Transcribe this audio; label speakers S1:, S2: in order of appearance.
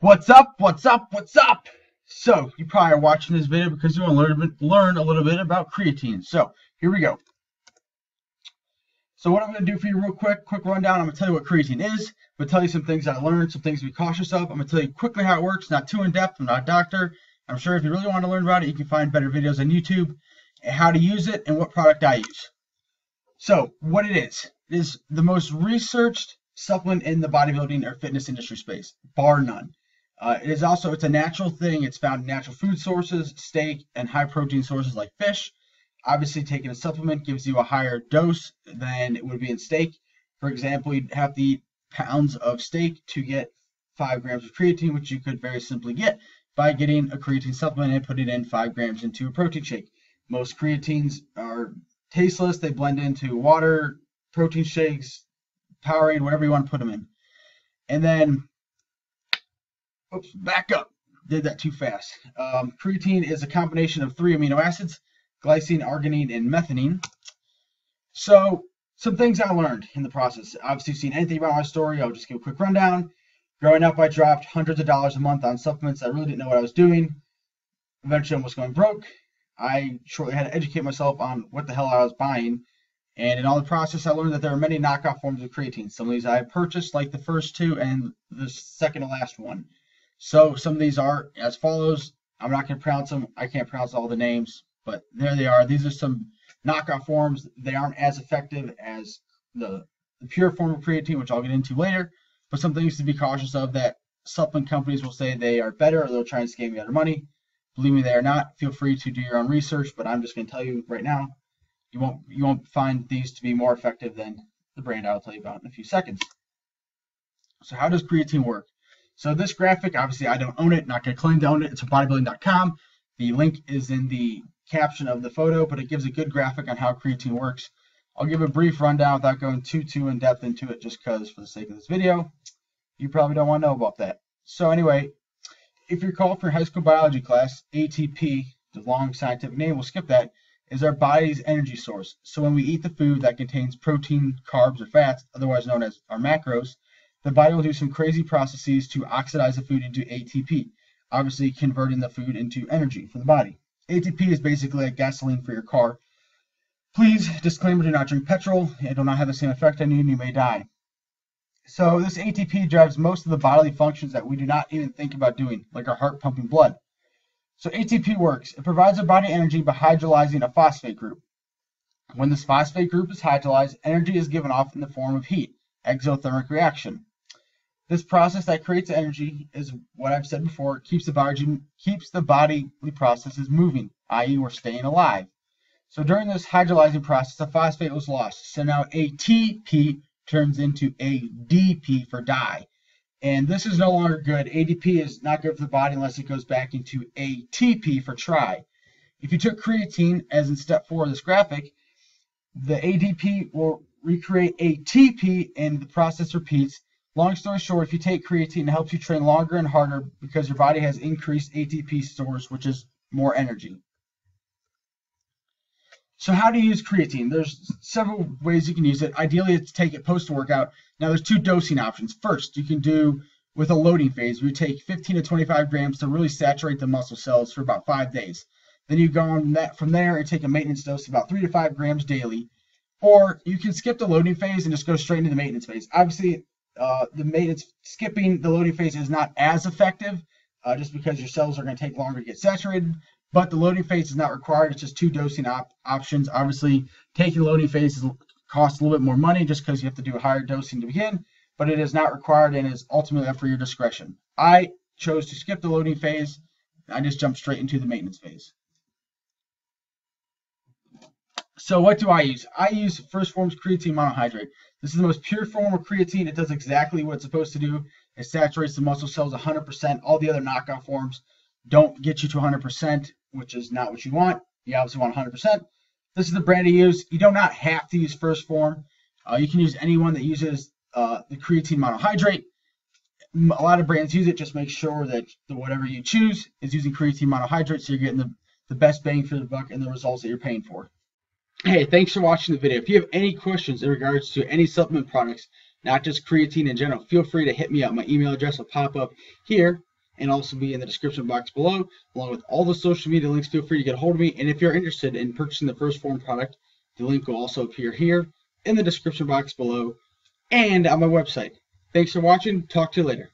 S1: What's up? What's up? What's up? So you probably are watching this video because you want to learn a little bit about creatine. So here we go. So what I'm going to do for you real quick rundown. I'm going to tell you what creatine is. I'm going to tell you some things I learned, some things to be cautious of. I'm going to tell you quickly how it works, not too in depth. I'm not a doctor. I'm sure if you really want to learn about it, you can find better videos on YouTube, and how to use it and what product I use. So what it is the most researched supplement in the bodybuilding or fitness industry space, bar none. It's a natural thing. It's found in natural food sources, steak, and high protein sources like fish. Obviously, taking a supplement gives you a higher dose than it would be in steak. For example, you'd have to eat pounds of steak to get 5 grams of creatine, which you could very simply get by getting a creatine supplement and putting in 5 grams into a protein shake. Most creatines are tasteless. They blend into water, protein shakes, Powerade, whatever you want to put them in. And then, oops, back up. Did that too fast. Creatine is a combination of 3 amino acids, glycine, arginine, and methionine. So, some things I learned in the process. Obviously, if you've seen anything about my story, I'll just give a quick rundown. Growing up, I dropped hundreds of dollars a month on supplements. I really didn't know what I was doing. Eventually, I almost going broke. I shortly had to educate myself on what the hell I was buying. And in all the process, I learned that there are many knockoff forms of creatine. Some of these I purchased, like the first 2 and the second to last one. So some of these are as follows. I'm not going to pronounce them. I can't pronounce all the names, but there they are. These are some knockoff forms. They aren't as effective as the pure form of creatine, which I'll get into later. But some things to be cautious of that supplement companies will say they are better, or they'll try and scam you out of money. Believe me, they are not. Feel free to do your own research, but I'm just going to tell you right now, you won't find these to be more effective than the brand I'll tell you about in a few seconds. So how does creatine work? So this graphic, obviously I don't own it, not going to claim to own it. It's from bodybuilding.com. The link is in the caption of the photo, but it gives a good graphic on how creatine works. I'll give a brief rundown without going too in depth into it, just because for the sake of this video, you probably don't want to know about that. So anyway, if you're called for your high school biology class, ATP, the long scientific name, we'll skip that, is our body's energy source. So when we eat the food that contains protein, carbs, or fats, otherwise known as our macros, the body will do some crazy processes to oxidize the food into ATP, obviously converting the food into energy for the body. ATP is basically like gasoline for your car. Please, disclaimer, do not drink petrol. It will not have the same effect on you and you may die. So this ATP drives most of the bodily functions that we do not even think about doing, like our heart pumping blood. So ATP works. It provides our body energy by hydrolyzing a phosphate group. When this phosphate group is hydrolyzed, energy is given off in the form of heat, exothermic reaction. This process that creates energy is what I've said before, keeps the bodily processes moving, i.e. we're staying alive. So during this hydrolyzing process, the phosphate was lost. So now ATP turns into ADP for die. And this is no longer good. ADP is not good for the body unless it goes back into ATP for try. If you took creatine, as in step 4 of this graphic, the ADP will recreate ATP and the process repeats. Long story short, if you take creatine, it helps you train longer and harder because your body has increased ATP stores, which is more energy. So how to use creatine? There's several ways you can use it. Ideally, it's take it post-workout. Now, there's 2 dosing options. First, you can do with a loading phase. We take 15 to 25 grams to really saturate the muscle cells for about 5 days. Then you go on that from there and take a maintenance dose of about 3 to 5 grams daily. Or you can skip the loading phase and just go straight into the maintenance phase. Obviously, skipping the loading phase is not as effective just because your cells are going to take longer to get saturated. But the loading phase is not required. It's just 2 dosing options. Obviously, taking the loading phase costs a little bit more money just because you have to do a higher dosing to begin, but it is not required and is ultimately up for your discretion. I chose to skip the loading phase. I just jumped straight into the maintenance phase. So what do I use? I use First Form's creatine monohydrate. This is the most pure form of creatine. It does exactly what it's supposed to do. It saturates the muscle cells 100%. All the other knockoff forms don't get you to 100%, which is not what you want. You obviously want 100%. This is the brand I use. You do not have to use First Form. You can use anyone that uses the creatine monohydrate. A lot of brands use it. Just make sure that whatever you choose is using creatine monohydrate so you're getting the best bang for the buck and the results that you're paying for. Hey, thanks for watching the video. If you have any questions in regards to any supplement products, not just creatine in general, feel free to hit me up. My email address will pop up here and also be in the description box below, along with all the social media links. Feel free to get a hold of me. And if you're interested in purchasing the 1st Form product, the link will also appear here in the description box below and on my website. Thanks for watching. Talk to you later.